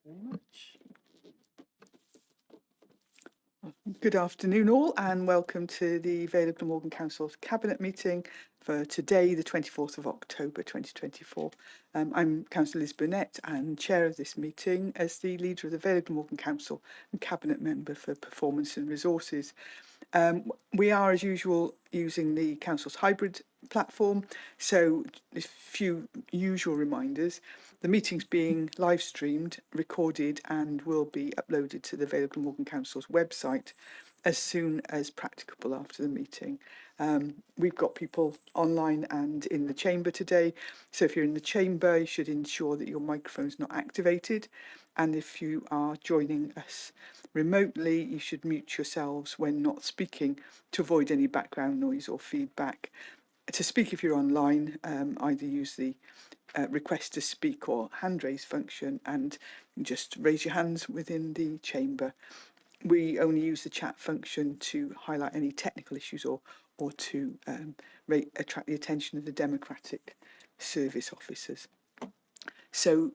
Very much. Good afternoon all, and welcome to the Vale of Glamorgan Council's Cabinet meeting for today, the 24th of October 2024. I'm Councillor Liz Burnett and Chair of this meeting as the leader of the Vale of Glamorgan Council and Cabinet Member for Performance and Resources. We are, as usual, using the Council's hybrid platform, so a few usual reminders. The meeting's being live streamed, recorded and will be uploaded to the Vale of Glamorgan Council's website as soon as practicable after the meeting. We've got people online and in the chamber today, so if you're in the chamber you should ensure that your microphone's not activated, and if you are joining us remotely you should mute yourselves when not speaking to avoid any background noise or feedback. To speak, if you're online, either use the request to speak or hand raise function and just raise your hands within the chamber. We only use the chat function to highlight any technical issues or to attract the attention of the democratic service officers. So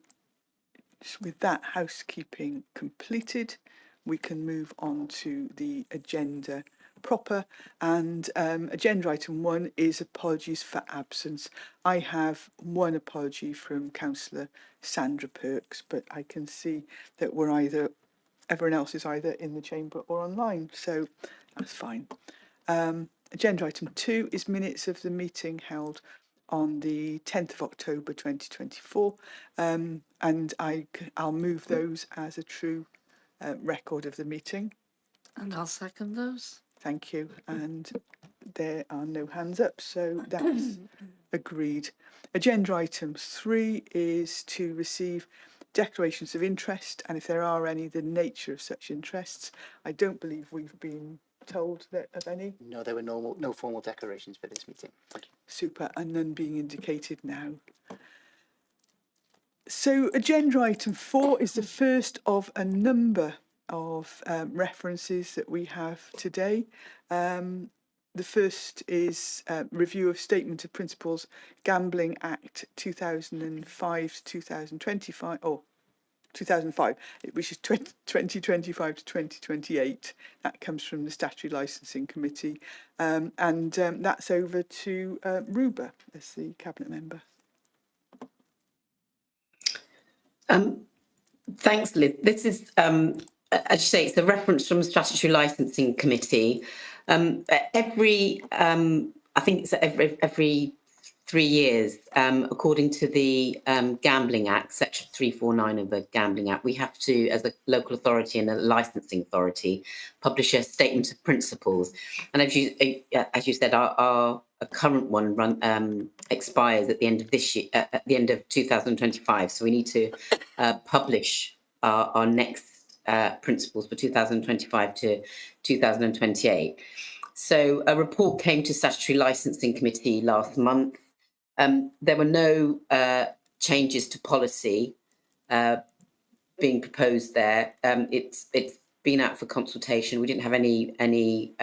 with that housekeeping completed, we can move on to the agenda proper, and agenda item 1 is apologies for absence. I have one apology from Councillor Sandra Perks, but I can see that everyone else is either in the chamber or online, so that's fine. Agenda item 2 is minutes of the meeting held on the 10th of October 2024, and I'll move those as a true record of the meeting. And I'll second those. Thank you. And there are no hands up, so that's agreed. Agenda item 3 is to receive declarations of interest, and if there are any, the nature of such interests. I don't believe we've been told of any. No, there were no formal declarations for this meeting. Thank you. Super, and none being indicated now. So agenda item 4 is the first of a number of references that we have today. The first is review of Statement of Principles, Gambling Act 2005 to 2025, or 2005, which is 2025 to 2028. That comes from the Statutory Licensing Committee. That's over to Ruba as the Cabinet Member. Thanks, Liz. This is, as you say, it's a reference from the Statutory Licensing Committee. I think it's every 3 years, according to the Gambling Act, Section 349 of the Gambling Act, we have to, as a local authority and a licensing authority, publish a statement of principles. And as you said, our current one expires at the end of this year, at the end of 2025. So we need to publish our next principles for 2025 to 2028. So a report came to Statutory Licensing Committee last month. There were no changes to policy being proposed there. It's been out for consultation. We didn't have any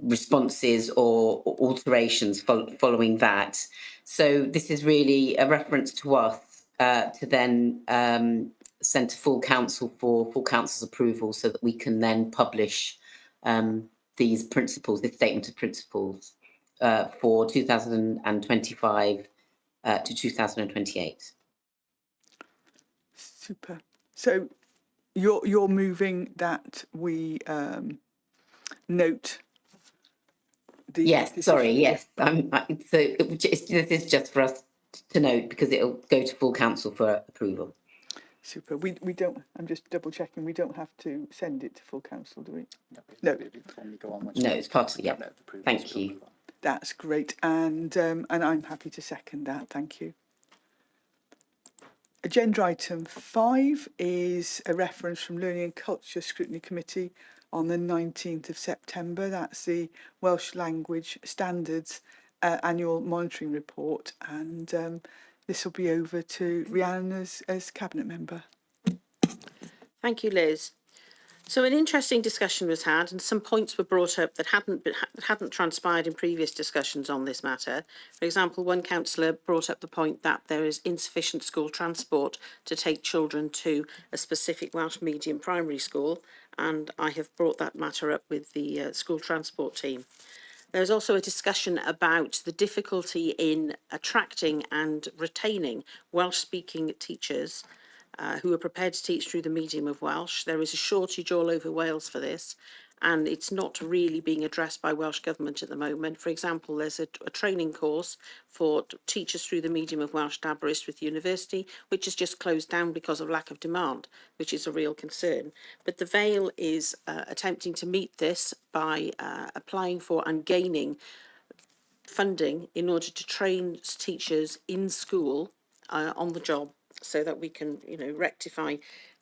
responses or alterations following that. So this is really a reference to us to then send to full council for full council's approval, so that we can then publish these principles, this statement of principles, for 2025 to 2028. Super. So you're moving that we note the... Yes, sorry, yes. This is just for us to note, because it'll go to full council for approval. Super. We don't, I'm just double checking, we don't have to send it to full council, do we? No. No, it's part of, yeah. Thank you. That's great, and I'm happy to second that. Thank you. Agenda item 5 is a reference from Learning and Culture Scrutiny Committee on the 19th of September. That's the Welsh Language Standards Annual Monitoring Report, and this will be over to Rhiannon as Cabinet Member. Thank you, Liz. So an interesting discussion was had, and some points were brought up that hadn't transpired in previous discussions on this matter. For example, one councillor brought up the point that there is insufficient school transport to take children to a specific Welsh medium primary school, and I have brought that matter up with the school transport team. There was also a discussion about the difficulty in attracting and retaining Welsh-speaking teachers who are prepared to teach through the medium of Welsh. There is a shortage all over Wales for this, and it's not really being addressed by Welsh Government at the moment. For example, there's a training course for teachers through the medium of Welsh at Aberystwyth University, which has just closed down because of lack of demand, which is a real concern. But the Vale is attempting to meet this by applying for and gaining funding in order to train teachers in school on the job, so that we can, rectify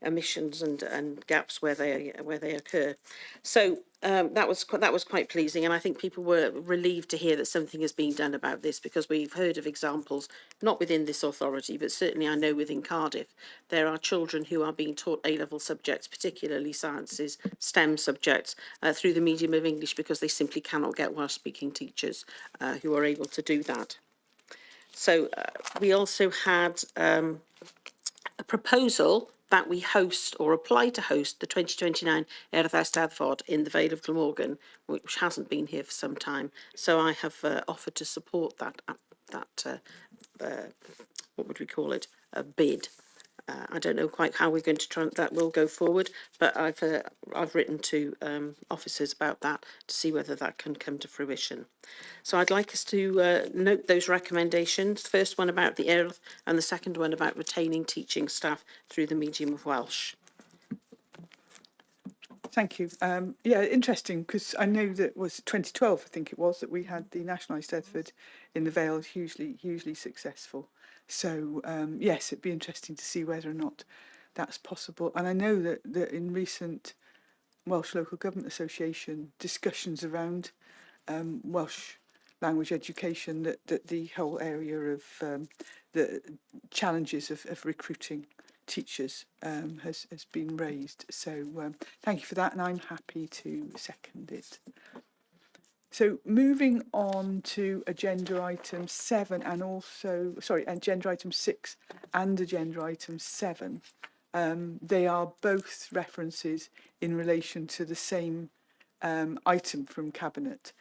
omissions and gaps where they occur. So that was quite pleasing, and I think people were relieved to hear that something is being done about this, because we've heard of examples, not within this authority, but certainly I know within Cardiff, there are children who are being taught A-level subjects, particularly sciences, STEM subjects, through the medium of English, because they simply cannot get Welsh-speaking teachers who are able to do that. So we also had a proposal that we host or apply to host the 2029 Erdd Eisteddfod in the Vale of Glamorgan, which hasn't been here for some time. So I have offered to support that what would we call it, a bid. I don't know quite how we're going to try that will go forward, but I've written to officers about that to see whether that can come to fruition. So I'd like us to note those recommendations. The first one about the Erdd and the second one about retaining teaching staff through the medium of Welsh. Thank you. Yeah, interesting, because I know that was 2012, I think it was, that we had the National Eisteddfod in the Vale, hugely successful. So yes, it'd be interesting to see whether or not that's possible. And I know that in recent Welsh Local Government Association discussions around Welsh language education, that the whole area of the challenges of recruiting teachers has been raised. So thank you for that, and I'm happy to second it. So moving on to agenda item 7 and also, agenda item 6 and agenda item 7. They are both references in relation to the same item from Cabinet,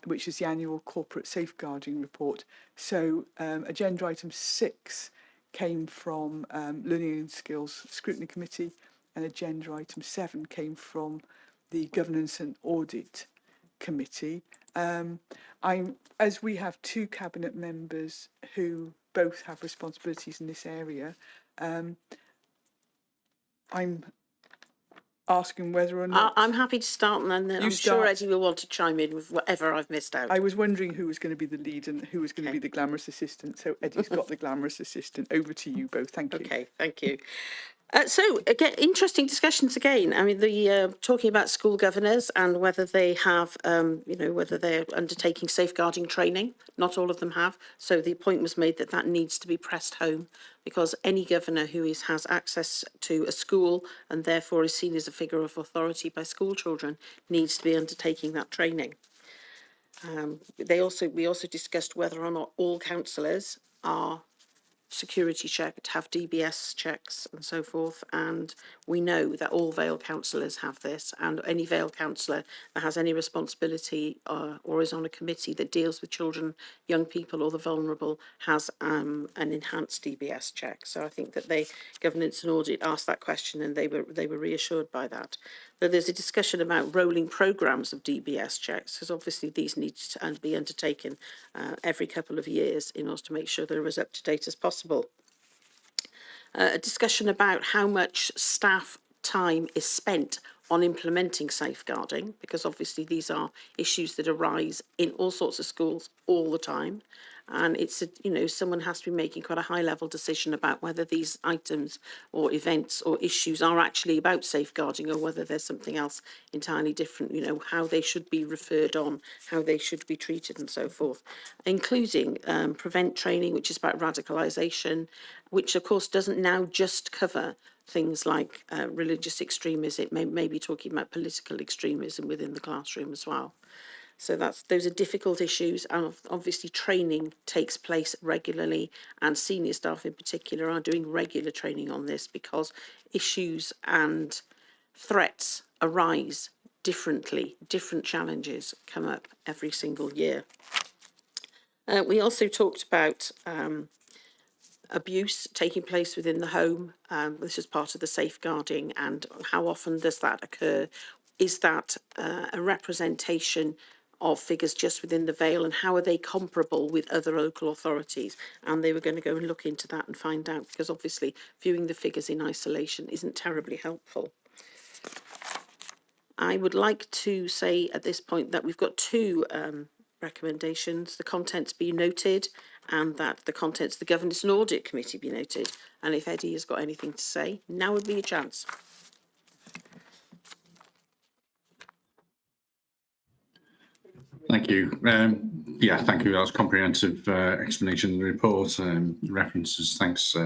which is the annual corporate safeguarding report. So agenda item 6 came from Learning and Skills Scrutiny Committee, and agenda item 7 came from the Governance and Audit Committee. As we have two Cabinet members who both have responsibilities in this area, I'm asking whether or not... I'm happy to start, and then I'm sure Eddie will want to chime in with whatever I've missed out. I was wondering who was going to be the lead and who was going to be the glamorous assistant. So Eddie's got the glamorous assistant. Over to you both. Thank you. Okay, thank you. So again, interesting discussions again. I mean, the talking about school governors and whether they have, whether they're undertaking safeguarding training. Not all of them have. So the point was made that needs to be pressed home, because any governor who has access to a school and therefore is seen as a figure of authority by school children needs to be undertaking that training. We also discussed whether or not all councillors are security checked, have DBS checks and so forth, and we know that all Vale councillors have this, and any Vale councillor that has any responsibility or is on a committee that deals with children, young people or the vulnerable has an enhanced DBS check. So I think that Governance and Audit asked that question, and they were reassured by that. But there's a discussion about rolling programmes of DBS checks, because obviously these need to be undertaken every couple of years in order to make sure they're as up to date as possible. A discussion about how much staff time is spent on implementing safeguarding, because obviously these are issues that arise in all sorts of schools all the time. and it's someone has to be making quite a high level decision about whether these items or events or issues are actually about safeguarding or whether there's something else entirely different, how they should be referred on, how they should be treated and so forth, including prevent training, which is about radicalisation, which of course doesn't now just cover things like religious extremism. It may be talking about political extremism within the classroom as well. So those are difficult issues, and obviously training takes place regularly, and senior staff in particular are doing regular training on this because issues and threats arise differently. Different challenges come up every single year. We also talked about abuse taking place within the home. This is part of the safeguarding, and how often does that occur? Is that a representation of figures just within the Vale, and how are they comparable with other local authorities? And they were going to go and look into that and find out, because obviously viewing the figures in isolation isn't terribly helpful. I would like to say at this point that we've got two recommendations: the contents be noted, and that the contents of the Governance and Audit Committee be noted. And if Eddie has got anything to say, now would be a chance. Thank you. Yeah, thank you. That was a comprehensive explanation of the report. References. Thanks,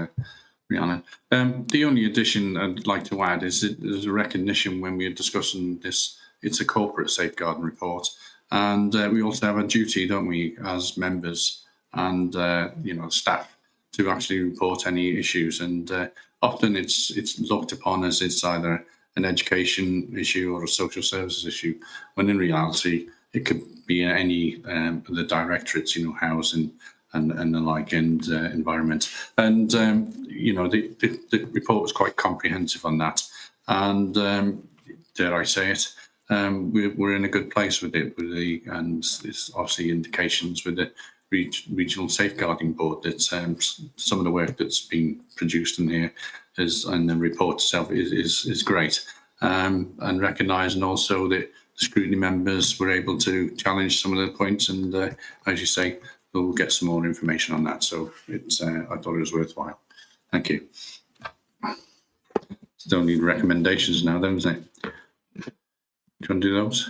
Rhiannon. The only addition I'd like to add is that there's a recognition when we're discussing this, it's a corporate safeguarding report. And we also have a duty, don't we, as members and staff, to actually report any issues. And often it's looked upon as it's either an education issue or a social services issue, when in reality it could be any the directorates, housing and the like, and environment. And the report was quite comprehensive on that. And dare I say it, we're in a good place with it, and it's obviously indications with the Regional Safeguarding Board that some of the work that's been produced in here and the report itself is great, and recognising also that the scrutiny members were able to challenge some of the points, and as you say, we'll get some more information on that. So it's I thought it was worthwhile. Thank you. Still need recommendations now, then, isn't it? Do you want to do those?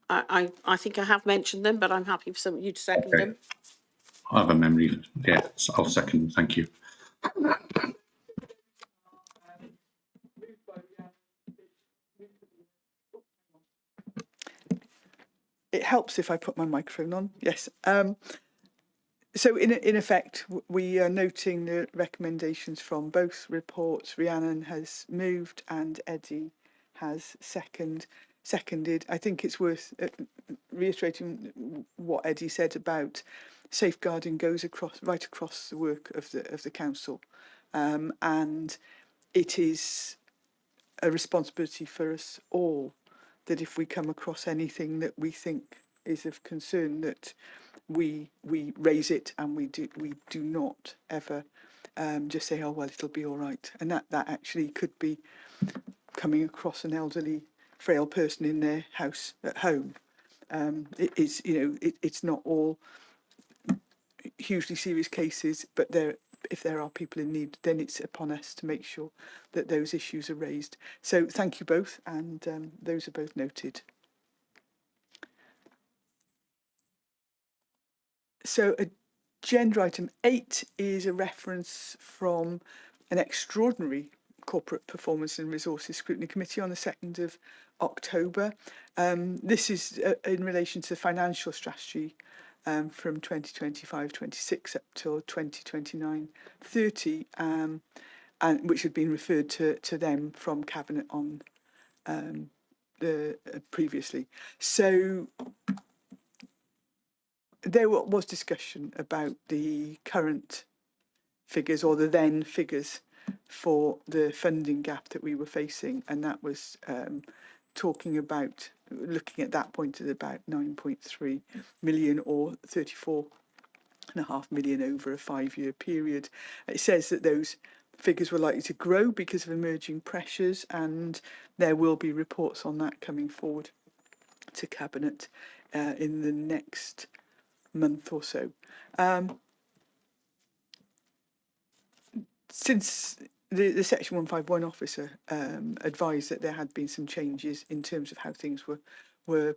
I think I have mentioned them, but I'm happy for you to second them. I have a memory. Yeah, so I'll second. Thank you. It helps if I put my microphone on. Yes. So in effect, we are noting the recommendations from both reports. Rhiannon has moved and Eddie has seconded. I think it's worth reiterating what Eddie said about safeguarding goes right across the work of the council, and it is a responsibility for us all that if we come across anything that we think is of concern, that we raise it, and we do not ever just say, oh well, it'll be all right. And that actually could be coming across an elderly, frail person in their house at home. It is, it's not all hugely serious cases, but if there are people in need, then it's upon us to make sure that those issues are raised. So thank you both, and those are both noted. So agenda item 8 is a reference from an extraordinary Corporate Performance and Resources Scrutiny Committee on the 2nd of October. This is in relation to the financial strategy from 2025-26 up till 2029-30, and which had been referred to them from Cabinet on previously. So there was discussion about the current figures, or the then figures, for the funding gap that we were facing, and that was looking at that point at about 9.3 million, or 34.5 million over a 5-year period. It says that those figures were likely to grow because of emerging pressures, and there will be reports on that coming forward to Cabinet in the next month or so. Since the Section 151 officer advised that there had been some changes in terms of how things were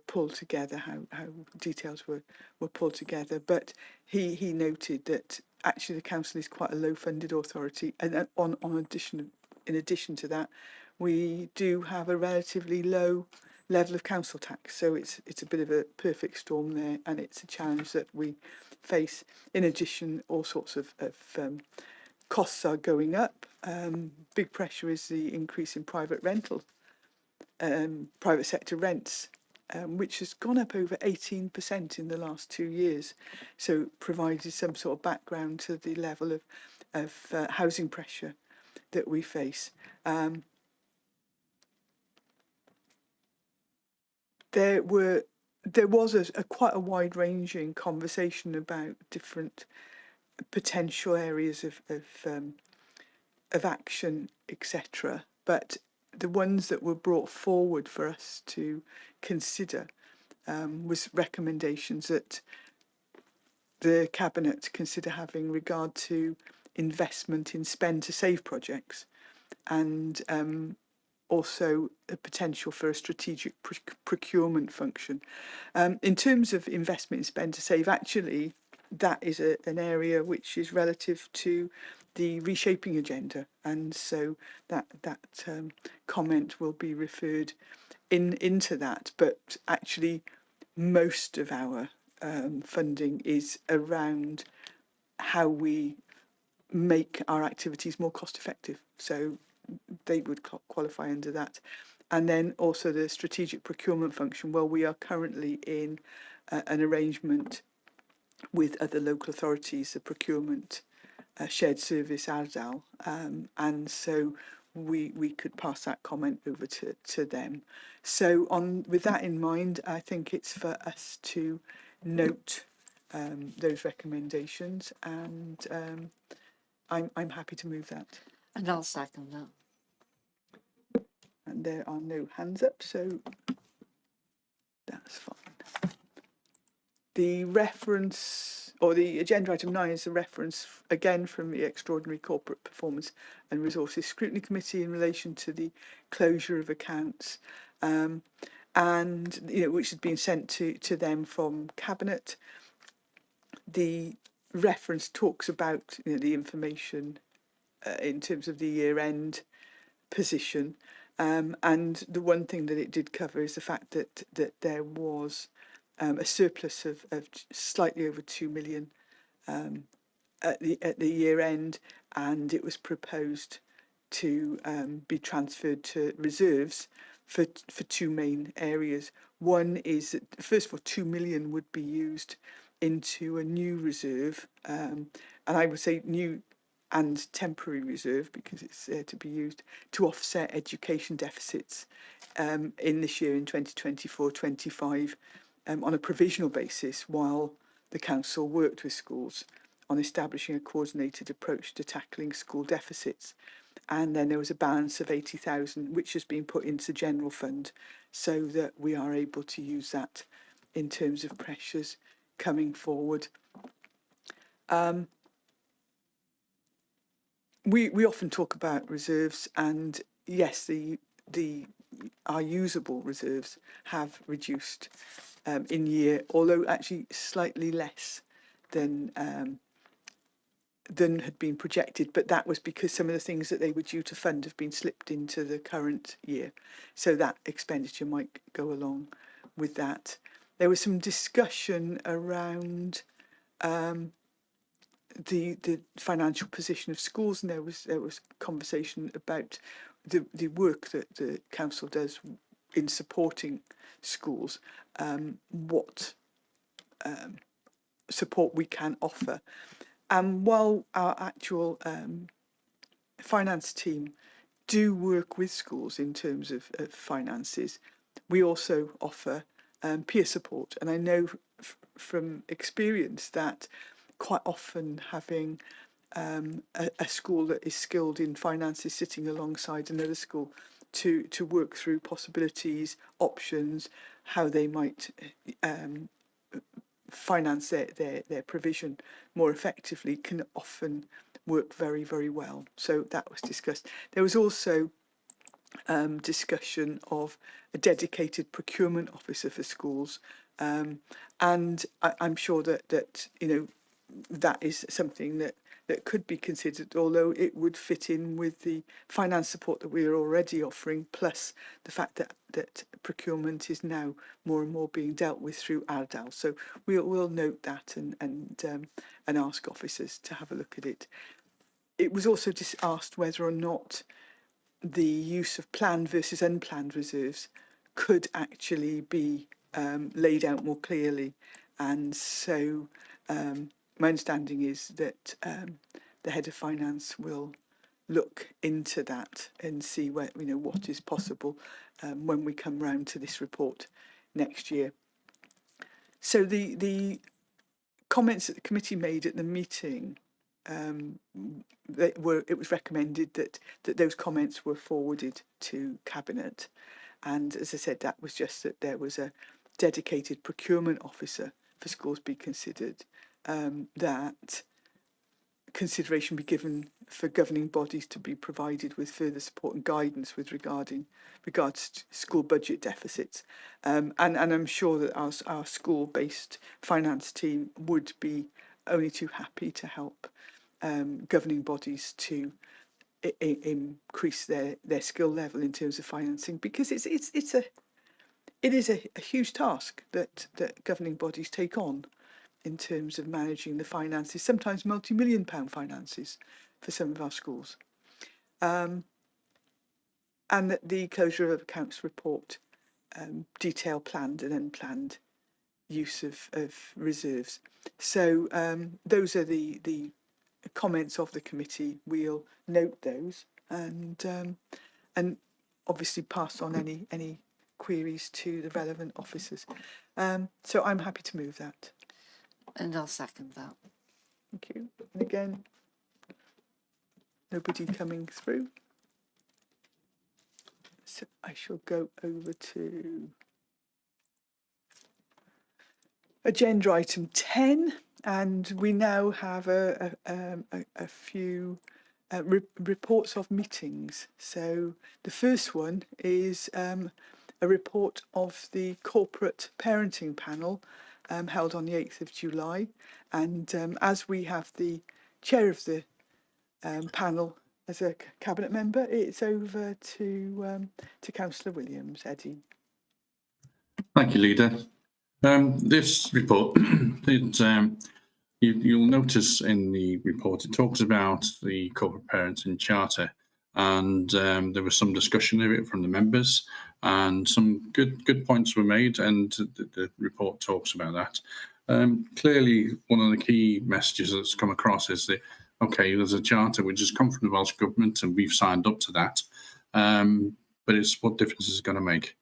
pulled together, how details were pulled together, but he noted that actually the council is quite a low funded authority, and that in addition to that, we do have a relatively low level of council tax, so it's a bit of a perfect storm there, and it's a challenge that we face. In addition, all sorts of costs are going up. Big pressure is the increase in private rental, private sector rents, which has gone up over 18% in the last 2 years. So provided some sort of background to the level of housing pressure that we face. There was a quite a wide-ranging conversation about different potential areas of action, etc. But the ones that were brought forward for us to consider was recommendations that the Cabinet consider having regard to investment in spend to save projects, and also a potential for a strategic procurement function. In terms of investment in spend to save, actually, that is an area which is relative to the reshaping agenda, and so that comment will be referred into that. But actually, most of our funding is around how we make our activities more cost effective. So they would qualify under that. And then also the strategic procurement function. Well, we are currently in an arrangement with other local authorities, the procurement shared service ARDAL, and so we could pass that comment over to them. So with that in mind, I think it's for us to note those recommendations, and I'm happy to move that. And I'll second that. And there are no hands up, so that's fine. The reference, or the agenda item 9, is a reference again from the Extraordinary Corporate Performance and Resources Scrutiny Committee in relation to the closure of accounts, and which has been sent to them from Cabinet. The reference talks about the information in terms of the year-end position. And the one thing that it did cover is the fact that there was a surplus of slightly over 2 million at the year end, and it was proposed to be transferred to reserves for two main areas. One is that, first of all, 2 million would be used into a new reserve, and I would say new and temporary reserve, because it's there to be used to offset education deficits in this year, in 2024-25, on a provisional basis, while the council worked with schools on establishing a coordinated approach to tackling school deficits. And then there was a balance of 80,000 which has been put into the general fund, so that we are able to use that in terms of pressures coming forward. We often talk about reserves, and yes, our usable reserves have reduced in year, although actually slightly less than had been projected. But that was because some of the things that they were due to fund have been slipped into the current year, so that expenditure might go along with that. There was some discussion around the financial position of schools, and there was conversation about the work that the council does in supporting schools, what support we can offer. And while our actual finance team do work with schools in terms of finances, we also offer peer support. And I know from experience that quite often having a school that is skilled in finances sitting alongside another school to work through possibilities, options, how they might finance their provision more effectively can often work very, very well. So that was discussed. There was also discussion of a dedicated procurement officer for schools, and I'm sure that you know that is something that could be considered, although it would fit in with the finance support that we are already offering, plus the fact that procurement is now more and more being dealt with through Ardal. So we'll note that and ask officers to have a look at it. It was also just asked whether or not the use of planned versus unplanned reserves could actually be laid out more clearly, and so my understanding is that the head of finance will look into that and see what is possible when we come round to this report next year. So the comments that the committee made at the meeting, it was recommended that those comments were forwarded to Cabinet, and as I said, that was just that there was a dedicated procurement officer for schools be considered, that consideration be given for governing bodies to be provided with further support and guidance with regards to school budget deficits, and I'm sure that our school-based finance team would be only too happy to help governing bodies to increase their skill level in terms of financing, because it is a huge task that governing bodies take on in terms of managing the finances, sometimes multi-million-pound finances for some of our schools. And that the closure of accounts report detail planned and unplanned use of reserves. So those are the comments of the committee. We'll note those and obviously pass on any queries to the relevant officers. So I'm happy to move that. And I'll second that. Thank you. And again, nobody coming through. So I shall go over to agenda item 10, and we now have a few reports of meetings. So the first one is a report of the corporate parenting panel held on the 8th of July. And as we have the chair of the panel as a cabinet member, it's over to Councillor Williams. Eddie. Thank you, Leader. This report, you'll notice in the report, it talks about the corporate parenting charter, and there was some discussion of it from the members, and some good points were made, and the report talks about that. Clearly, one of the key messages that's come across is that, okay, there's a charter which has come from the Welsh Government and we've signed up to that, but it's what difference is it going to make?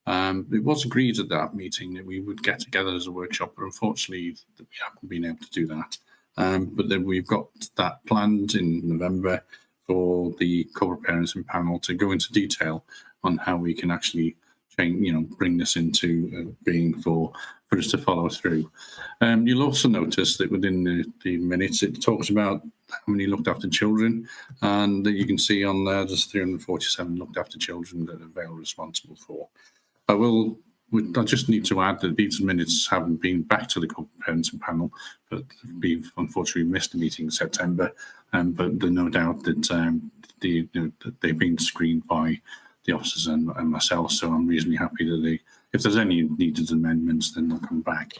It was agreed at that meeting that we would get together as a workshop, but unfortunately we haven't been able to do that. But then we've got that planned in November for the corporate parenting panel to go into detail on how we can actually change, bring this into being for us to follow through. You'll also notice that within the minutes it talks about how many looked after children, and that you can see on there there's 347 looked after children that Vale are responsible for. I just need to add that these minutes haven't been back to the corporate parenting panel, but we've unfortunately missed a meeting in September. But there's no doubt that that they've been screened by the officers and myself. So I'm reasonably happy that if there's any needed amendments, then they'll come back.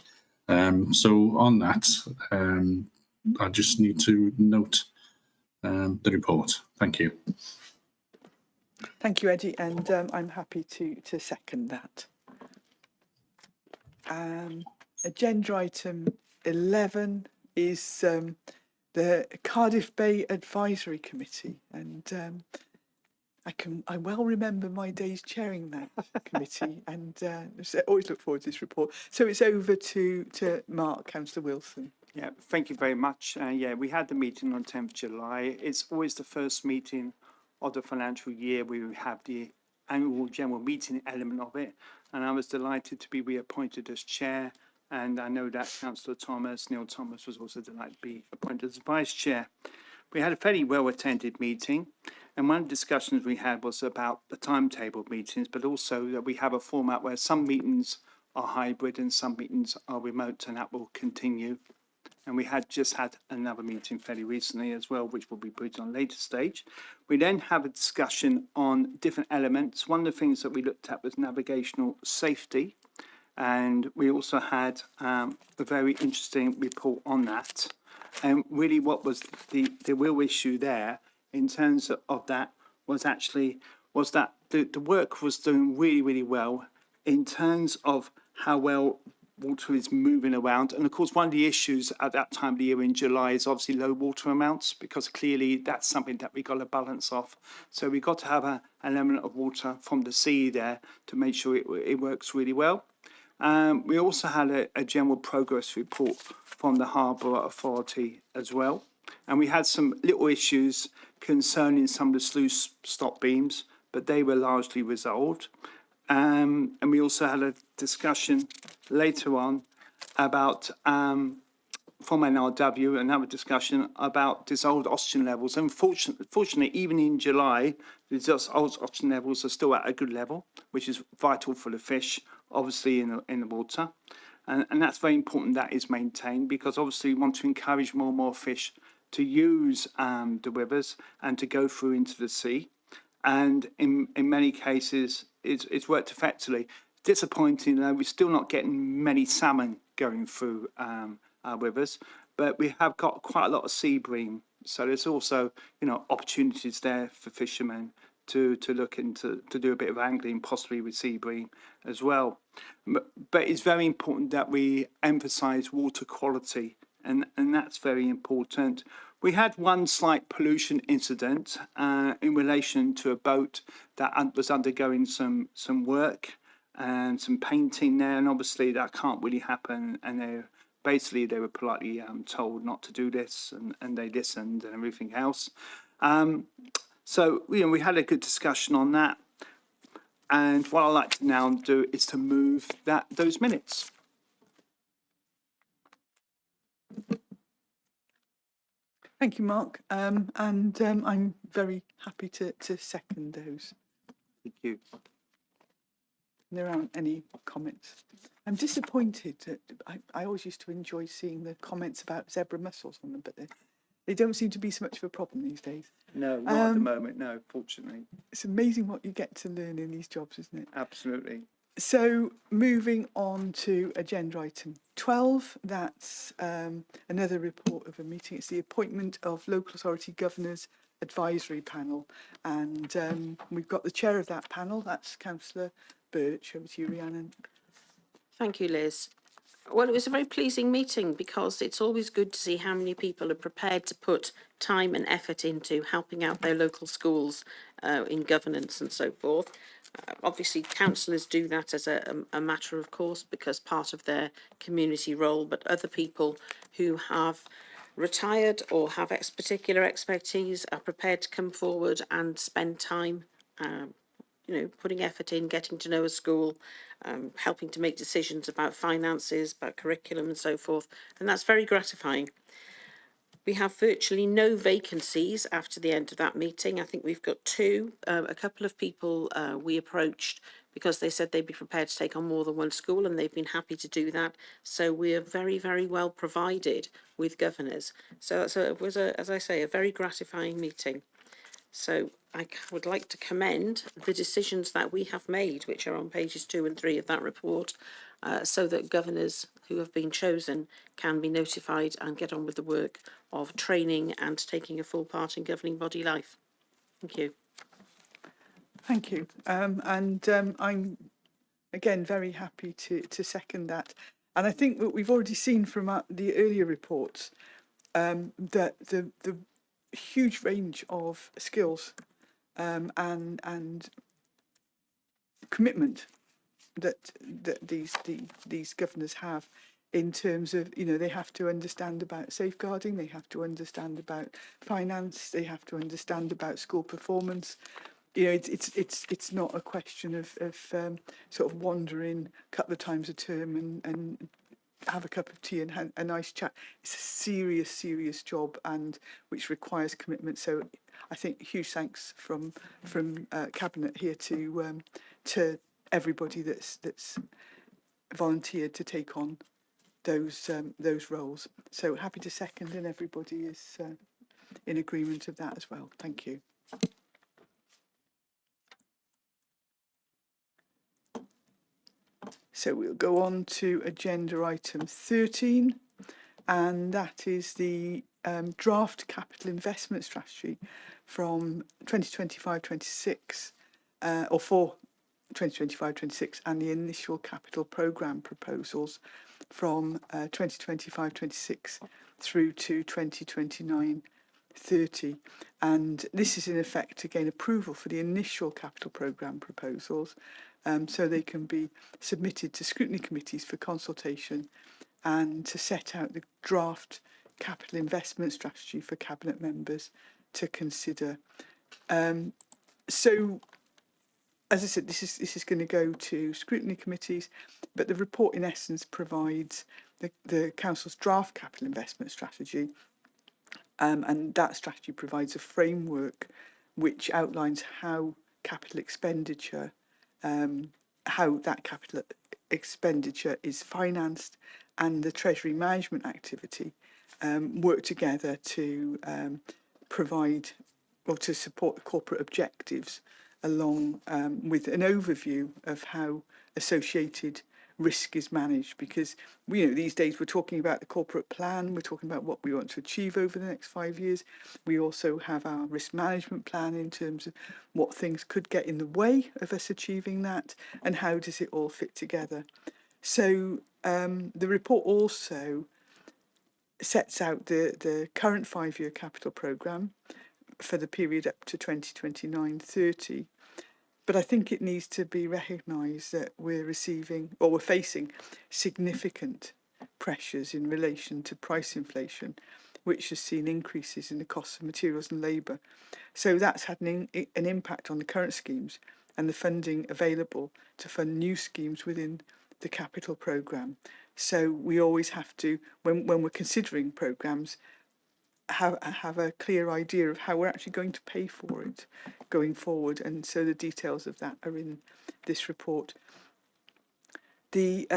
So on that, I just need to note the report. Thank you. Thank you, Eddie, and I'm happy to second that. Agenda item 11 is the Cardiff Bay Advisory Committee, and I well remember my days chairing that committee, and always look forward to this report. So it's over to Mark, Councillor Wilson. Yeah, thank you very much. We had the meeting on 10th July. It's always the first meeting of the financial year. We have the annual general meeting element of it, and I was delighted to be reappointed as chair And I know that Councillor Neil Thomas, was also delighted to be appointed as Vice Chair. We had a fairly well-attended meeting, and one of the discussions we had was about the timetable of meetings, but also that we have a format where some meetings are hybrid and some meetings are remote, and that will continue. And we had just had another meeting fairly recently as well, which will be put on a later stage. We then have a discussion on different elements. One of the things that we looked at was navigational safety. And we also had a very interesting report on that. And really what was the real issue there in terms of that was that the work was doing really, really well in terms of how well water is moving around. And of course, one of the issues at that time of the year in July is obviously low water amounts, because clearly that's something that we got to balance off. So we got to have an element of water from the sea there to make sure it works really well. We also had a general progress report from the Harbour Authority as well. And we had some little issues concerning some of the sluice stop beams, but they were largely resolved. And we also had a discussion later on about, from NRW, another discussion about dissolved oxygen levels. And fortunately, even in July, the dissolved oxygen levels are still at a good level, which is vital for the fish, obviously in the water. And that's very important that is maintained, because obviously we want to encourage more and more fish to use the rivers and to go through into the sea. And in many cases, it's worked effectively. Disappointing, though, we're still not getting many salmon going through our rivers, but we have got quite a lot of sea bream. So there's also, opportunities there for fishermen to look into, to do a bit of angling, possibly with sea bream as well. But it's very important that we emphasise water quality, and that's very important. We had one slight pollution incident in relation to a boat that was undergoing some work and some painting there, and obviously that can't really happen. And they were politely told not to do this, and they listened and everything else. So we had a good discussion on that. And what I'd like to now do is to move those minutes. Thank you, Mark. And I'm very happy to second those. Thank you. There aren't any comments. I'm disappointed that I always used to enjoy seeing the comments about zebra mussels on them, but they don't seem to be so much of a problem these days. No, not at the moment, no, fortunately. It's amazing what you get to learn in these jobs, isn't it? Absolutely. So moving on to agenda item 12, that's another report of a meeting. It's the appointment of Local Authority Governors Advisory Panel. And we've got the chair of that panel, that's Councillor Birch. Over to you, Rhiannon. Thank you, Liz. Well, it was a very pleasing meeting, because it's always good to see how many people are prepared to put time and effort into helping out their local schools in governance and so forth. Obviously, councillors do that as a matter of course, because part of their community role, but other people who have retired or have particular expertise are prepared to come forward and spend time putting effort in, getting to know a school, helping to make decisions about finances, about curriculum and so forth. And that's very gratifying. We have virtually no vacancies after the end of that meeting. I think we've got two. A couple of people we approached because they said they'd be prepared to take on more than one school, and they've been happy to do that. So we're very, very well provided with governors. So it was, as I say, a very gratifying meeting. So I would like to commend the decisions that we have made, which are on pages 2 and 3 of that report, so that governors who have been chosen can be notified and get on with the work of training and taking a full part in governing body life. Thank you. Thank you. I'm, again, very happy to second that. And I think that we've already seen from the earlier reports that the huge range of skills and commitment that these governors have, in terms of, they have to understand about safeguarding, they have to understand about finance, they have to understand about school performance. It's not a question of sort of wandering a couple of times a term and have a cup of tea and a nice chat. It's a serious job, and which requires commitment. So I think huge thanks from Cabinet here to everybody that's volunteered to take on those roles. So happy to second, and everybody is in agreement of that as well. Thank you. So we'll go on to agenda item 13, and that is the draft capital investment strategy from 2025-26, or for 2025-26, and the initial capital programme proposals from 2025-26 through to 2029-30. And this is in effect to gain approval for the initial capital programme proposals, so they can be submitted to scrutiny committees for consultation and to set out the draft capital investment strategy for Cabinet members to consider. So, as I said, this is going to go to scrutiny committees, but the report in essence provides the Council's draft capital investment strategy, and that strategy provides a framework which outlines how capital expenditure, how that capital expenditure is financed, and the Treasury management activity work together to provide or to support the corporate objectives, along with an overview of how associated risk is managed. Because these days we're talking about the corporate plan, we're talking about what we want to achieve over the next 5 years. We also have our risk management plan in terms of what things could get in the way of us achieving that, and how does it all fit together. So the report also sets out the current 5-year capital programme for the period up to 2029-30. But I think it needs to be recognised that we're facing significant pressures in relation to price inflation, which has seen increases in the cost of materials and labour. So that's had an impact on the current schemes and the funding available to fund new schemes within the capital programme. So we always have to, when we're considering programmes, have a clear idea of how we're actually going to pay for it going forward, and so the details of that are in this report. The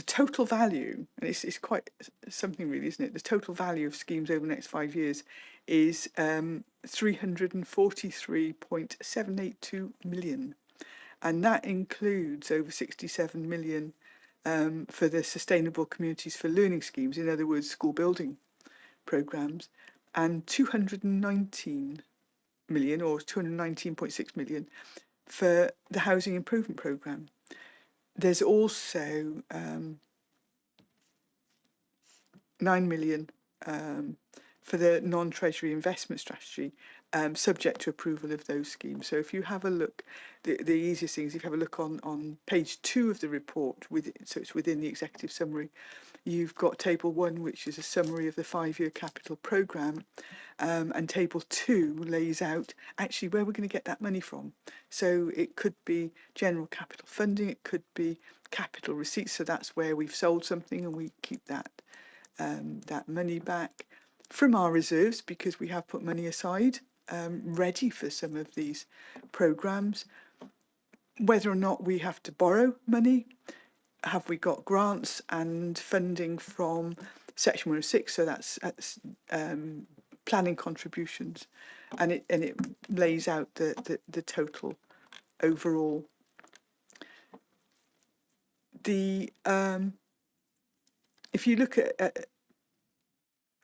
total value, and it's quite something really, isn't it? The total value of schemes over the next 5 years is 343.782 million, and that includes over 67 million for the Sustainable Communities for Learning schemes, in other words, school building programmes, and 219 million, or 219.6 million, for the Housing Improvement Programme. There's also 9 million for the non-treasury investment strategy, subject to approval of those schemes. So if you have a look, the easiest thing is if you have a look on page 2 of the report, so it's within the executive summary, you've got table 1, which is a summary of the 5-year capital programme, and table 2 lays out actually where we're going to get that money from. So it could be general capital funding, it could be capital receipts, so that's where we've sold something and we keep that money back from our reserves, because we have put money aside ready for some of these programmes. Whether or not we have to borrow money, have we got grants and funding from Section 106, so that's planning contributions, and it lays out the total overall. If you look at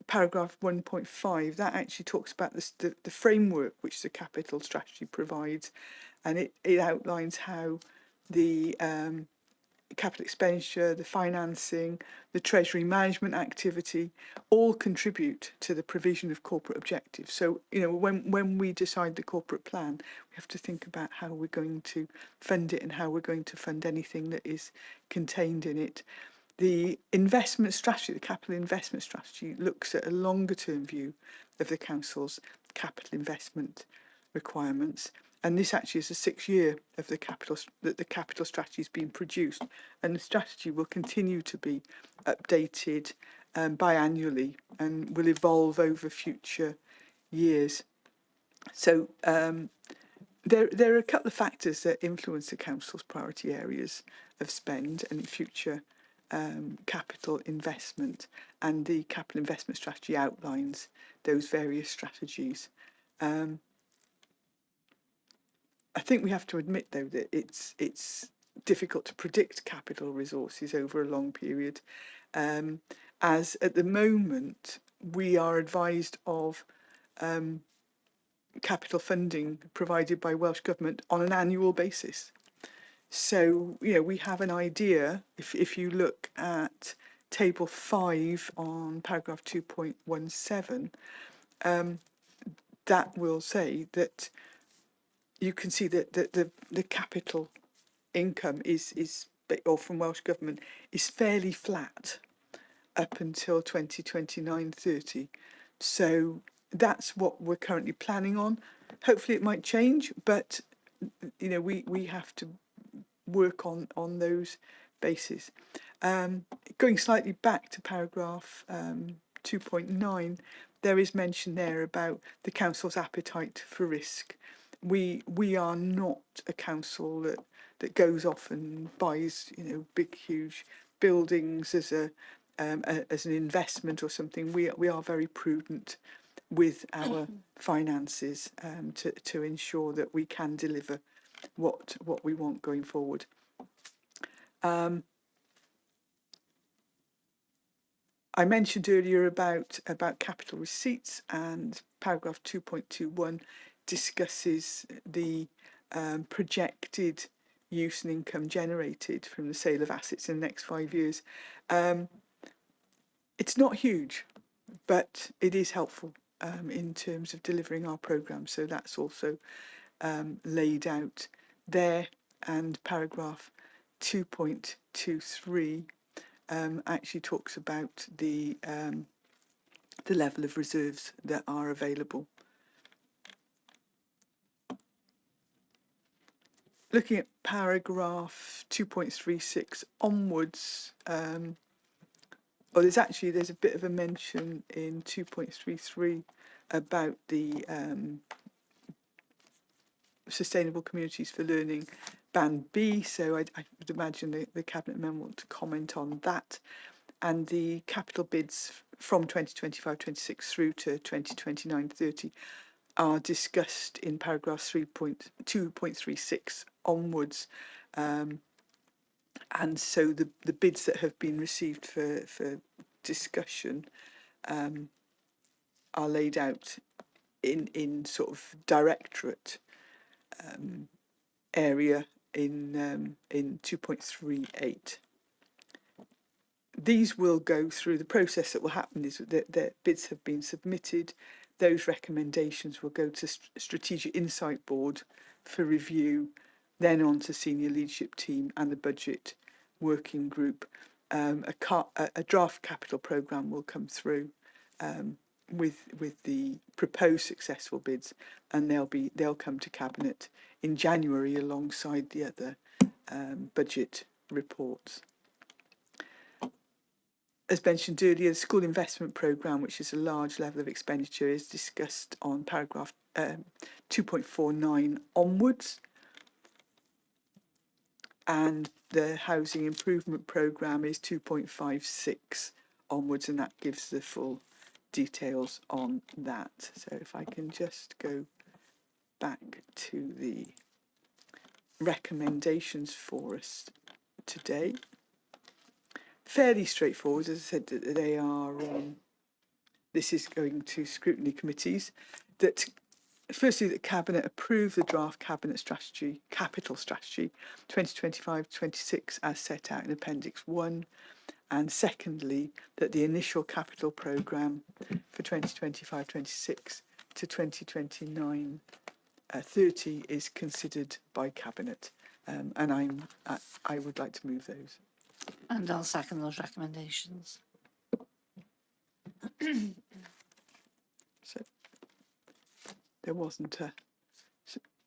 paragraph 1.5, that actually talks about the framework which the capital strategy provides, and it outlines how the capital expenditure, the financing, the treasury management activity all contribute to the provision of corporate objectives. So, when we decide the corporate plan, we have to think about how we're going to fund it and how we're going to fund anything that is contained in it. The investment strategy, the capital investment strategy, looks at a longer term view of the Council's capital investment requirements, And this actually is the 6th year of the capital strategy has been produced, and the strategy will continue to be updated biannually and will evolve over future years. So there are a couple of factors that influence the council's priority areas of spend and future capital investment, and the capital investment strategy outlines those various strategies. I think we have to admit, though, that it's difficult to predict capital resources over a long period, as at the moment we are advised of capital funding provided by Welsh Government on an annual basis. So, you know, we have an idea, if you look at table 5 on paragraph 2.17, that will say that you can see that the capital income or from Welsh Government is fairly flat up until 2029-30. So that's what we're currently planning on. Hopefully it might change, but you know, we have to work on those bases. Going slightly back to paragraph 2.9, there is mention there about the council's appetite for risk. We are not a council that goes off and buys, you know, big huge buildings as as an investment or something. We are very prudent with our finances to ensure that we can deliver what we want going forward. I mentioned earlier about capital receipts, and paragraph 2.21 discusses the projected use and income generated from the sale of assets in the next 5 years. It's not huge, but it is helpful in terms of delivering our programme. So that's also laid out there. And paragraph 2.23 actually talks about the level of reserves that are available. Looking at paragraph 2.36 onwards, there's a bit of a mention in 2.33 about the Sustainable Communities for Learning Band B, so I would imagine the Cabinet member want to comment on that. And the capital bids from 2025-26 through to 2029-30 are discussed in paragraph 2.36 onwards. And so the bids that have been received for discussion are laid out in sort of directorate area in 2.38. These will go through the process that will happen is that bids have been submitted. Those recommendations will go to Strategic Insight Board for review, then on to Senior Leadership Team and the Budget Working Group. A draft capital programme will come through with the proposed successful bids, and they'll come to Cabinet in January alongside the other budget reports. As mentioned earlier, the school investment programme, which is a large level of expenditure, is discussed on paragraph 2.49 onwards. And the housing improvement programme is 2.56 onwards, and that gives the full details on that. So if I can just go back to the recommendations for us today. Fairly straightforward, as I said, that they are, this is going to scrutiny committees, that firstly, that Cabinet approve the draft Cabinet strategy, capital strategy 2025-26 as set out in Appendix 1. And secondly, that the initial capital programme for 2025-26 to 2029-30 is considered by Cabinet. And I would like to move those. And I'll second those recommendations. So there wasn't a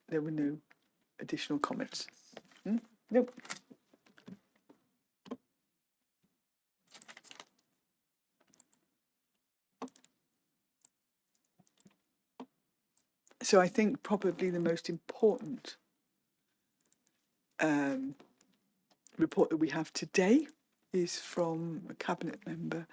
there were no additional comments. Nope. So I think probably the most important report that we have today is from a cabinet member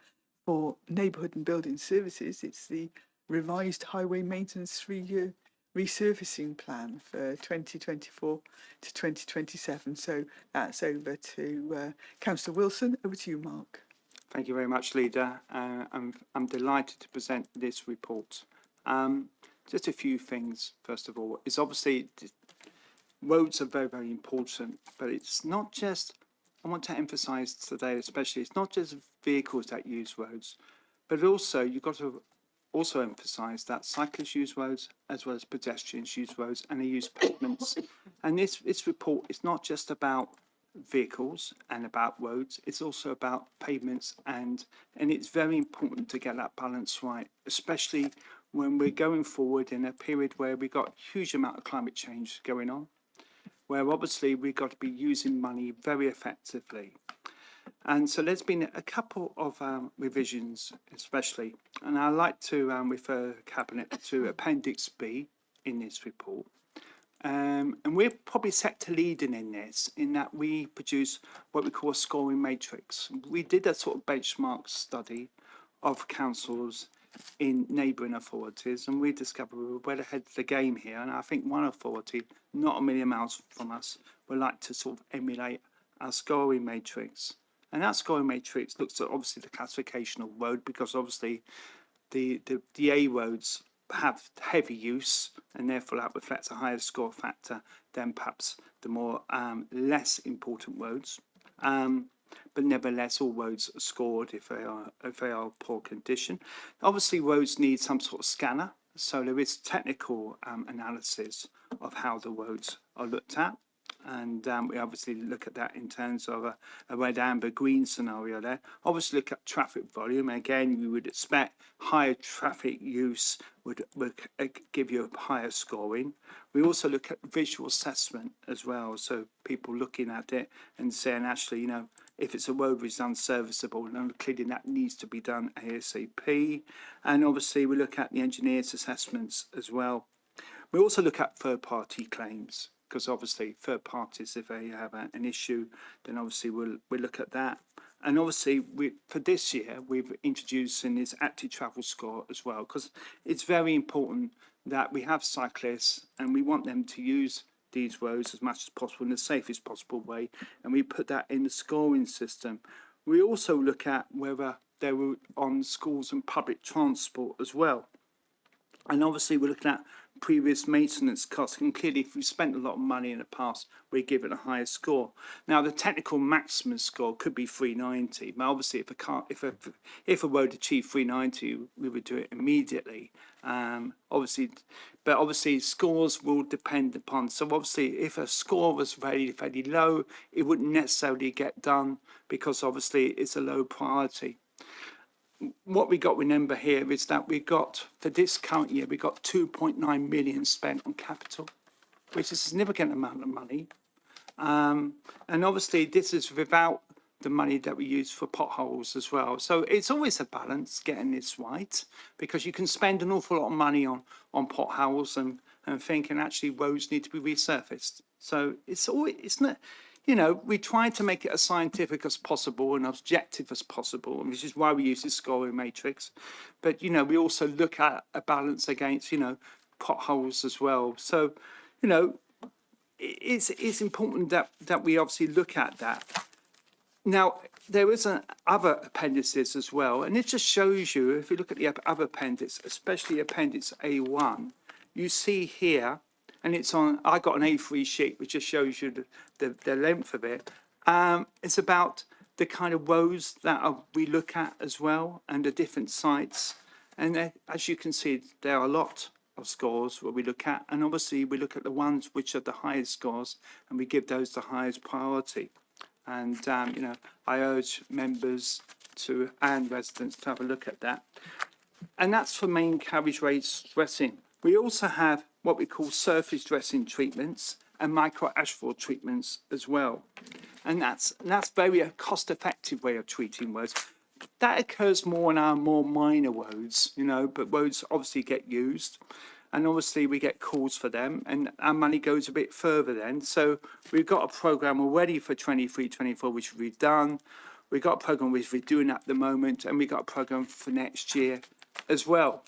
for Neighbourhood and Building Services. It's the revised highway maintenance 3-year resurfacing plan for 2024 to 2027. So that's over to Councillor Wilson. Over to you, Mark. Thank you very much, Leader. I'm delighted to present this report. Just a few things, first of all, is obviously roads are very, very important, but it's not just, I want to emphasise today especially, it's not just vehicles that use roads, but also you've got to also emphasise that cyclists use roads as well as pedestrians use roads and they use pavements. And this report is not just about vehicles and about roads, it's also about pavements, and it's very important to get that balance right, especially when we're going forward in a period where we've got a huge amount of climate change going on, where obviously we've got to be using money very effectively. And so there's been a couple of revisions especially, and I'd like to refer Cabinet to Appendix B in this report. And we're probably sector leading in this, in that we produce what we call a scoring matrix. We did a sort of benchmark study of councils in neighbouring authorities, and we discovered we were well ahead of the game here. And I think one authority, not a million miles from us, would like to sort of emulate our scoring matrix. And that scoring matrix looks at obviously the classification of road, because obviously the A roads have heavy use, and therefore that reflects a higher score factor than perhaps the more less important roads. But nevertheless, all roads are scored if they are poor condition. Obviously, roads need some sort of scanner, so there is technical analysis of how the roads are looked at, and we obviously look at that in terms of a red, amber, green scenario there. Obviously, look at traffic volume. Again, you would expect higher traffic use would give you a higher scoring. We also look at visual assessment as well, so people looking at it and saying, actually, you know, if it's a road which is unserviceable, then clearly that needs to be done ASAP. And obviously we look at the engineer's assessments as well. We also look at third-party claims, because obviously third parties, if they have an issue, then obviously we'll look at that. And obviously for this year, we've introduced in this active travel score as well, because it's very important that we have cyclists and we want them to use these roads as much as possible in the safest possible way, and we put that in the scoring system. We also look at whether they were on schools and public transport as well, and obviously we're looking at previous maintenance costs, and clearly if we spent a lot of money in the past, we're given a higher score. Now the technical maximum score could be 390, but obviously if a road achieved 390, we would do it immediately. Obviously scores will depend upon, so obviously if a score was very, very low, it wouldn't necessarily get done, because obviously it's a low priority. What we got to remember here is that we got, for this current year, we got 2.9 million spent on capital, which is a significant amount of money. And obviously this is without the money that we use for potholes as well. So it's always a balance getting this right, because you can spend an awful lot of money on potholes and thinking actually roads need to be resurfaced. So it's always, it's not, you know, we try to make it as scientific as possible and objective as possible, which is why we use this scoring matrix. But, you know, we also look at a balance against, you know, potholes as well. So, you know, it's important that we obviously look at that. Now, there is other appendices as well, and it just shows you, if you look at the other appendix, especially Appendix A1, you see here, and it's on, I got an A3 sheet, which just shows you the length of it. It's about the kind of roads that we look at as well, and the different sites. And as you can see, there are a lot of scores where we look at, and obviously we look at the ones which are the highest scores, and we give those the highest priority. And, you know, I urge members and residents to have a look at that. And that's for main carriageway stressing. We also have what we call surface dressing treatments and micro asphalt treatments as well. And that's very a cost-effective way of treating roads. That occurs more in our more minor roads, you know, but roads obviously get used. And obviously we get calls for them, and our money goes a bit further then. So we've got a programme already for 23-24, which we've done. We've got a programme which we're doing at the moment, and we've got a programme for next year as well.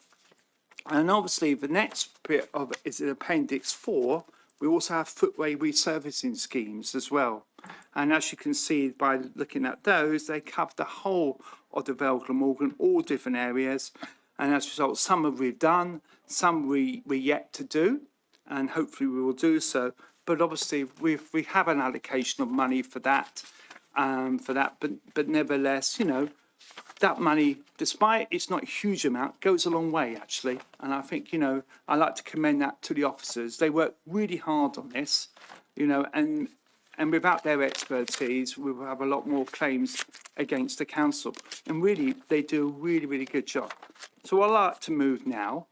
And obviously the next bit of it is in Appendix 4, we also have footway resurfacing schemes as well. And as you can see by looking at those, they cover the whole of the Vale Glamorgan, all different areas. And as a result, some have we done, some we're yet to do, and hopefully we will do so. But obviously we have an allocation of money for that, but nevertheless, you know, that money, despite it's not a huge amount, goes a long way actually. And I think, you know, I like to commend that to the officers. They work really hard on this, you know, and without their expertise, we will have a lot more claims against the council. And really, they do a really, really good job. So what I'd like to move now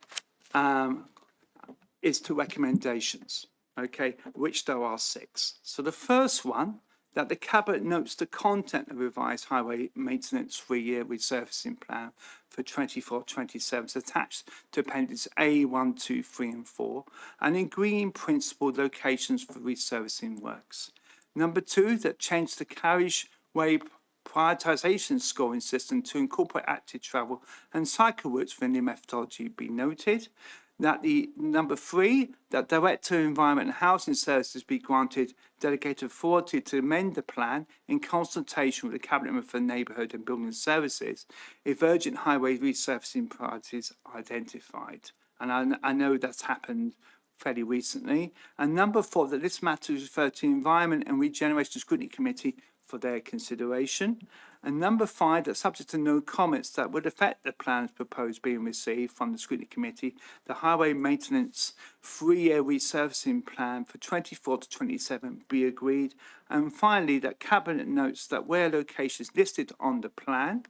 is to recommendations, okay, which there are 6. So the first one, that the Cabinet notes the content of revised highway maintenance 3-year resurfacing plan for 24-27 is attached to Appendix A 1, 2, 3 and 4, and in green principled locations for resurfacing works. Number 2, that change the carriageway prioritisation scoring system to incorporate active travel and cycle routes within the methodology be noted. That the number 3, that Director of Environment and Housing Services be granted delegated authority to amend the plan in consultation with the Cabinet Member for Neighbourhood and Building Services if urgent highway resurfacing priorities are identified. And I know that's happened fairly recently. And number 4, that this matter is referred to the Environment and Regeneration Scrutiny Committee for their consideration. And number 5, that subject to no comments that would affect the plans proposed being received from the Scrutiny Committee, the Highway Maintenance 3-year resurfacing plan for 24-27 be agreed. And finally, that Cabinet notes that where locations listed on the plan,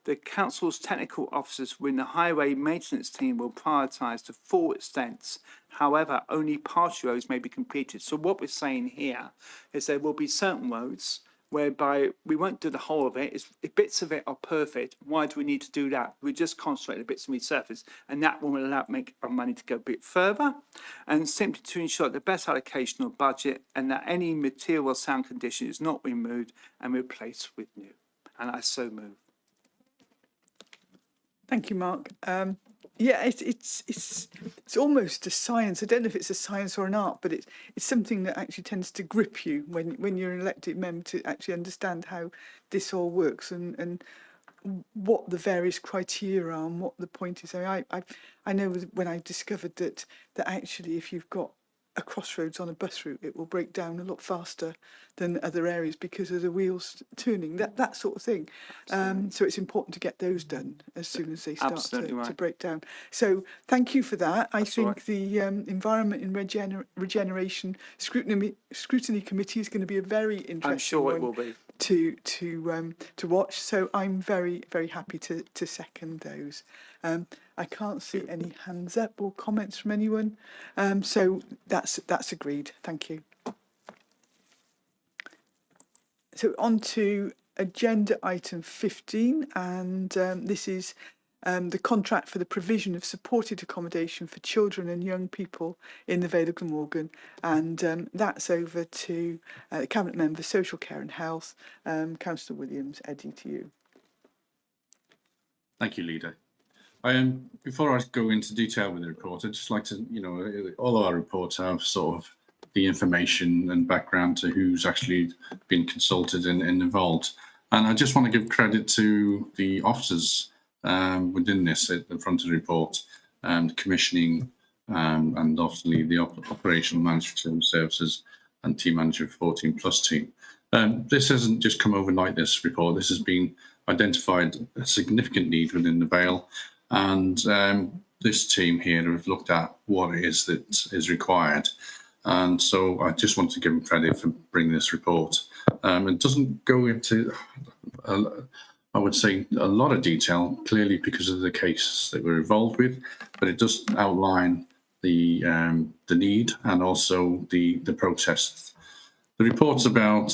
the Council's technical officers within the highway maintenance team will prioritise the full extents. However, only partial roads may be completed. So what we're saying here is there will be certain roads whereby we won't do the whole of it. If bits of it are perfect, why do we need to do that? We just concentrate the bits and resurface, and that will allow make our money to go a bit further, and simply to ensure the best allocation of budget and that any material or sound condition is not removed and replaced with new. And I so move. Thank you, Mark. Yeah, it's almost a science. I don't know if it's a science or an art, but it's something that actually tends to grip you when you're an elected member to actually understand how this all works and what the various criteria are and what the point is. I know when I discovered that actually if you've got a crossroads on a bus route, it will break down a lot faster than other areas because of the wheels turning, that sort of thing. So it's important to get those done as soon as they start to break down. So thank you for that. I think the Environment and Regeneration Scrutiny Committee is going to be a very interesting I'm sure it will be. To watch. So I'm very, very happy to second those. I can't see any hands up or comments from anyone. So that's agreed. Thank you. So on to agenda item 15, and this is the contract for the provision of supported accommodation for children and young people in the Vale of Glamorgan, and that's over to Cabinet Member Social Care and Health, Councillor Williams. Eddie, to you. Thank you, Leader. Before I go into detail with the report, I'd just like to, all of our reports have sort of the information and background to who's actually been consulted and involved. And I just want to give credit to the officers within this at the front of the report, the commissioning, and obviously the operational management services and team manager 14 plus team. This hasn't just come overnight, this report. This has been identified a significant need within the Vale. And this team here have looked at what it is that is required. And so I just want to give them credit for bringing this report. It doesn't go into, I would say, a lot of detail, clearly because of the cases that we're involved with, but it does outline the need and also the process. The report's about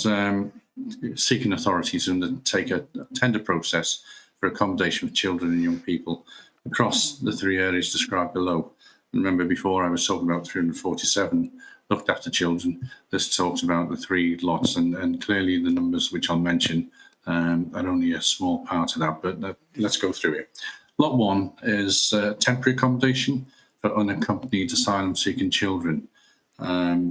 seeking authorities to undertake a tender process for accommodation for children and young people across the 3 areas described below. Remember, before I was talking about 347 looked after children. This talks about the 3 lots, and clearly the numbers which I'll mention are only a small part of that, but let's go through it. Lot 1 is temporary accommodation for unaccompanied asylum-seeking children.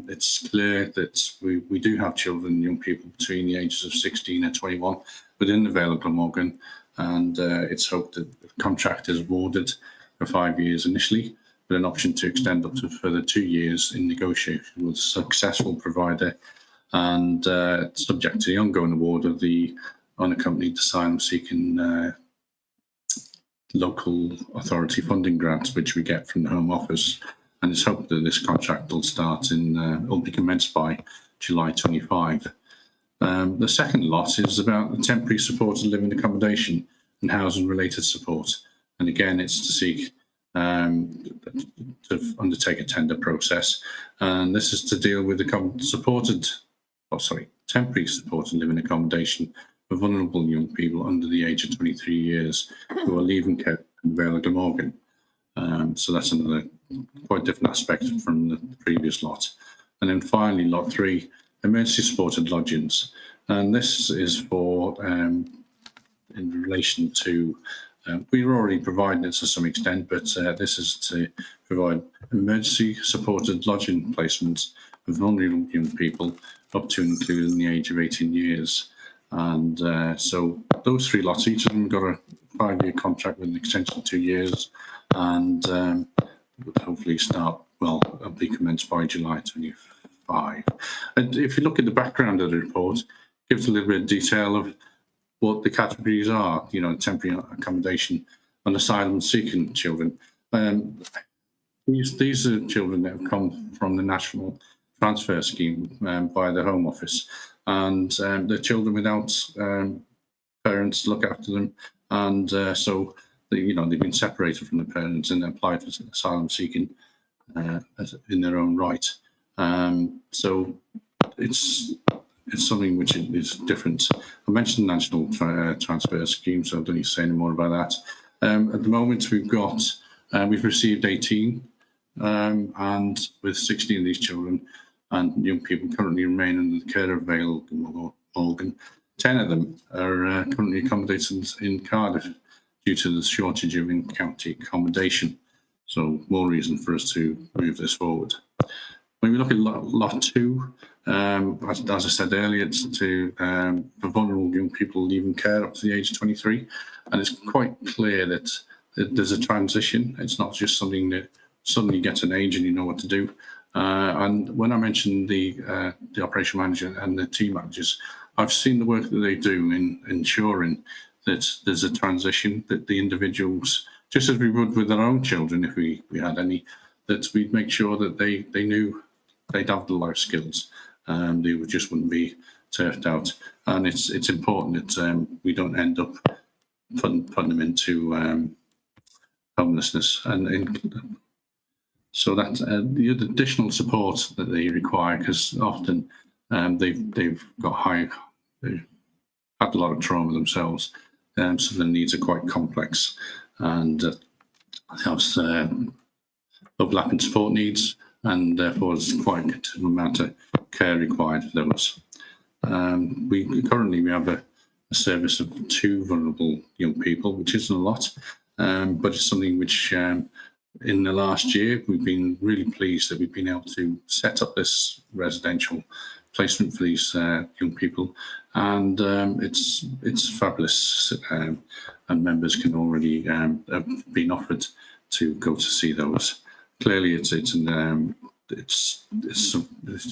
It's clear that we do have children and young people between the ages of 16 and 21 within the Vale of Glamorgan, and it's hoped that the contract is awarded for 5 years initially, with an option to extend up to a further 2 years in negotiation with a successful provider, and subject to the ongoing award of the unaccompanied asylum-seeking local authority funding grants, which we get from the Home Office. And it's hoped that this contract will start will be commenced by July 25. The second lot is about the temporary supported living accommodation and housing related support. And again, it's to seek to undertake a tender process. And this is to deal with the temporary supported living accommodation for vulnerable young people under the age of 23 years who are leaving care in Vale of Glamorgan. So that's another quite different aspect from the previous lot. And then finally, lot 3, emergency supported lodgings. And this is for, in relation to, we were already providing it to some extent, but this is to provide emergency supported lodging placements for vulnerable young people up to and including the age of 18 years. And so those 3 lots, each of them got a 5-year contract with an extension of 2 years, and would hopefully start, well, be commenced by July 25. And if you look at the background of the report, it gives a little bit of detail of what the categories are, you know, temporary accommodation and asylum-seeking children. These are children that have come from the National Transfer Scheme by the Home Office, and they're children without parents to look after them, and so they've been separated from the parents and applied for asylum seeking in their own right. So it's something which is different. I mentioned the National Transfer Scheme, so I don't need to say any more about that. At the moment, we've received 18, and with 16 of these children and young people currently remain under the care of Vale Glamorgan. 10 of them are currently accommodated in Cardiff due to the shortage of in-county accommodation. So more reason for us to move this forward. When we look at lot 2, as I said earlier, it's for vulnerable young people leaving care up to the age of 23. And it's quite clear that there's a transition. It's not just something that suddenly gets an age and you know what to do. And when I mentioned the operation manager and the team managers, I've seen the work that they do in ensuring that there's a transition, that the individuals, just as we would with our own children if we had any, that we'd make sure that they knew they'd have the life skills. They just wouldn't be turfed out. And it's important that we don't end up putting them into homelessness. And so that the additional support that they require, because often they've had a lot of trauma themselves, so their needs are quite complex and have overlapping support needs, and therefore there's quite a considerable amount of care required for those. We currently have a service of 2 vulnerable young people, which isn't a lot, but it's something which in the last year we've been really pleased that we've been able to set up this residential placement for these young people, and it's fabulous, and members can already have been offered to go to see those. Clearly, it's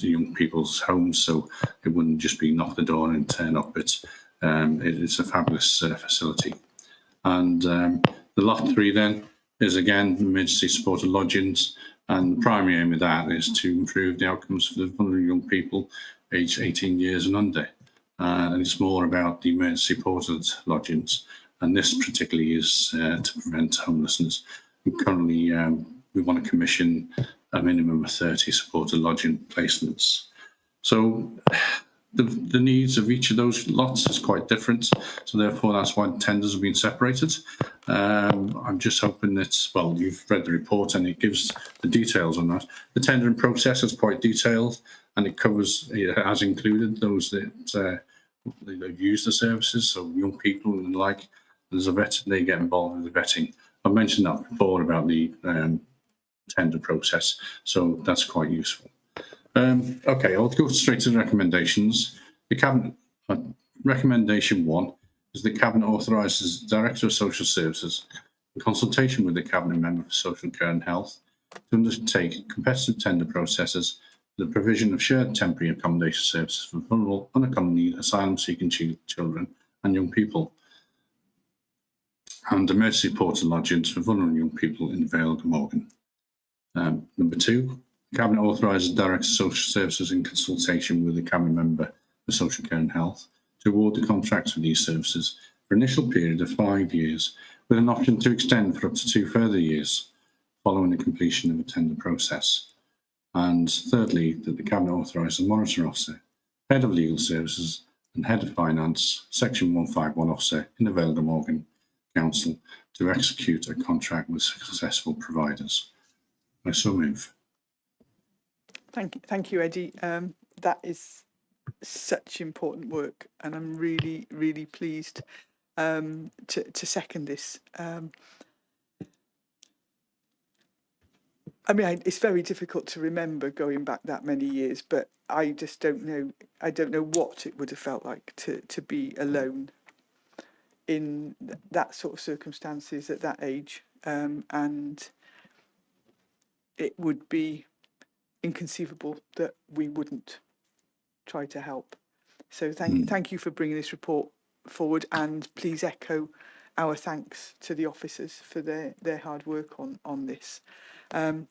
young people's homes, so it wouldn't just be knock the door and turn up. It's a fabulous facility. And the lot 3 then is again emergency supported lodgings, and the primary aim of that is to improve the outcomes for the vulnerable young people aged 18 years and under. And it's more about the emergency supported lodgings, and this particularly is to prevent homelessness. And currently, we want to commission a minimum of 30 supported lodging placements. So the needs of each of those lots is quite different. So therefore, that's why the tenders have been separated. I'm just hoping that, well, you've read the report and it gives the details on that. The tendering process is quite detailed and it has included those that use the services, so young people and the like. There's a vet, they get involved in the vetting. I mentioned that before about the tender process, so that's quite useful. Okay, I'll go straight to the recommendations. The Cabinet, recommendation 1 is the Cabinet authorises the Director of Social Services, in consultation with the Cabinet Member for Social Care and Health, to undertake competitive tender processes for the provision of shared temporary accommodation services for vulnerable, unaccompanied, asylum-seeking children and young people, and emergency ported lodgings for vulnerable young people in Vale of Glamorgan. Number 2, the Cabinet authorises the Director of Social Services in consultation with the Cabinet Member for Social Care and Health to award the contracts for these services for an initial period of 5 years, with an option to extend for up to 2 further years following the completion of a tender process. And thirdly, that the Cabinet authorises the Monitor Officer, Head of Legal Services and Head of Finance, Section 151 Officer in the Vale of Glamorgan Council to execute a contract with successful providers. I so move. Thank you, Eddie. That is such important work, and I'm really, really pleased to second this. I mean, it's very difficult to remember going back that many years, but I just don't know. I don't know what it would have felt like to be alone in that sort of circumstances at that age, and it would be inconceivable that we wouldn't try to help. So thank you for bringing this report forward, and please echo our thanks to the officers for their hard work on this.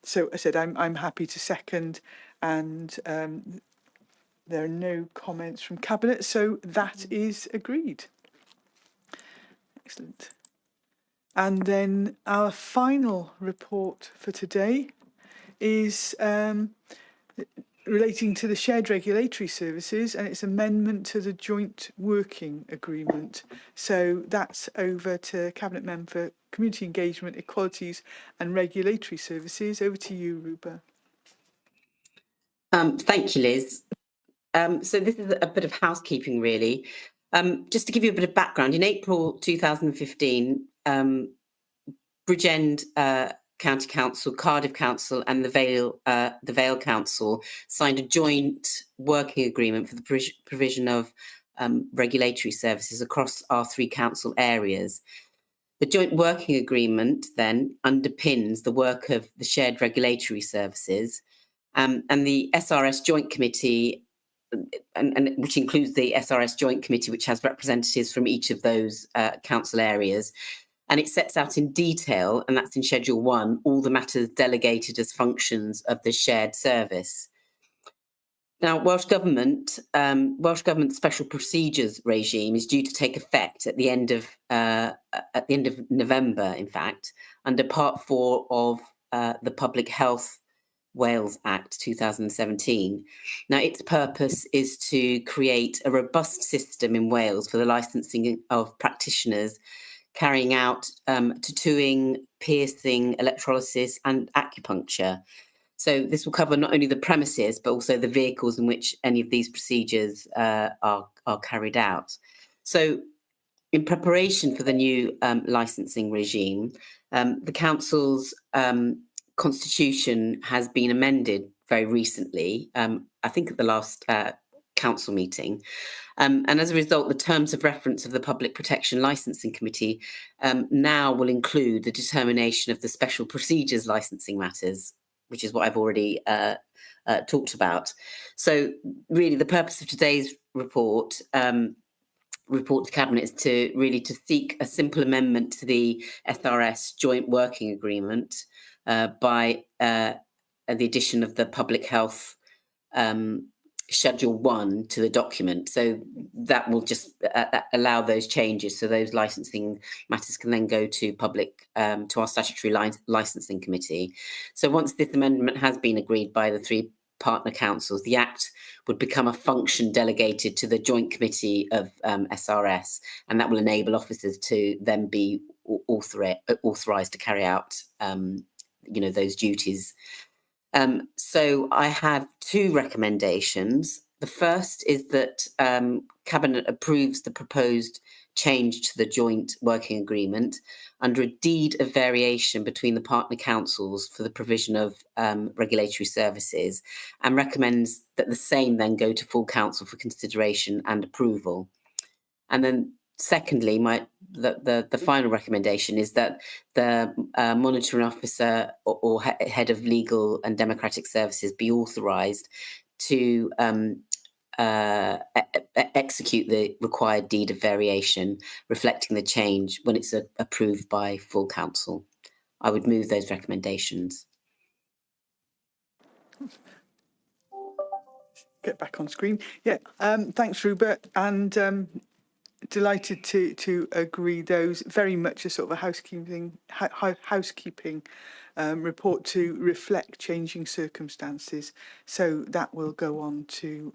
So I said I'm happy to second, and there are no comments from Cabinet, so that is agreed. Excellent. And then our final report for today is relating to the shared regulatory services, and its amendment to the joint working agreement. So that's over to Cabinet Member for Community Engagement, Equalities and Regulatory Services. Over to you, Ruba. Thank you, Liz. So this is a bit of housekeeping, really. Just to give you a bit of background, in April 2015, Bridgend County Council, Cardiff Council and the Vale Council signed a joint working agreement for the provision of regulatory services across our 3 council areas. The joint working agreement then underpins the work of the shared regulatory services, and the SRS Joint Committee, and which includes the SRS Joint Committee, which has representatives from each of those council areas. And it sets out in detail, and that's in Schedule 1, all the matters delegated as functions of the shared service. Now, Welsh Government special procedures regime is due to take effect at the end of November, in fact, under Part 4 of the Public Health Wales Act 2017. Now, its purpose is to create a robust system in Wales for the licensing of practitioners carrying out tattooing, piercing, electrolysis and acupuncture. So this will cover not only the premises, but also the vehicles in which any of these procedures are carried out. So in preparation for the new licensing regime, the council's constitution has been amended very recently, I think at the last council meeting. And as a result, the terms of reference of the Public Protection Licensing Committee now will include the determination of the special procedures licensing matters, which is what I've already talked about. So really the purpose of today's report to Cabinet is to seek a simple amendment to the SRS Joint Working Agreement by the addition of the public health Schedule 1 to the document. So that will just allow those changes. So those licensing matters can then go to public, to our statutory licensing committee. So once this amendment has been agreed by the 3 partner councils, the Act would become a function delegated to the Joint Committee of SRS, and that will enable officers to then be authorised to carry out, those duties. So I have 2 recommendations. The first is that Cabinet approves the proposed change to the joint working agreement under a deed of variation between the partner councils for the provision of regulatory services, and recommends that the same then go to full council for consideration and approval. And then secondly, the final recommendation is that the monitoring officer or head of legal and democratic services be authorised to execute the required deed of variation reflecting the change when it's approved by full council. I would move those recommendations. Get back on screen. Yeah, thanks, Rupert, and delighted to agree those. Very much a sort of a housekeeping report to reflect changing circumstances. So that will go on to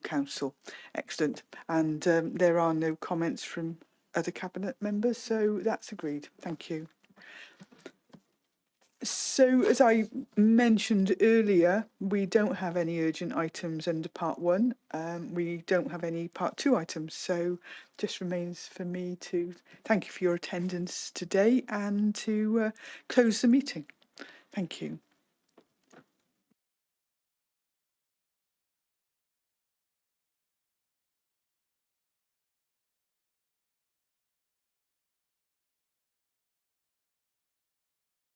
council. Excellent. And there are no comments from other cabinet members, so that's agreed. Thank you. So, as I mentioned earlier, we don't have any urgent items under part 1. We don't have any part 2 items. So, just remains for me to thank you for your attendance today and to close the meeting. Thank you.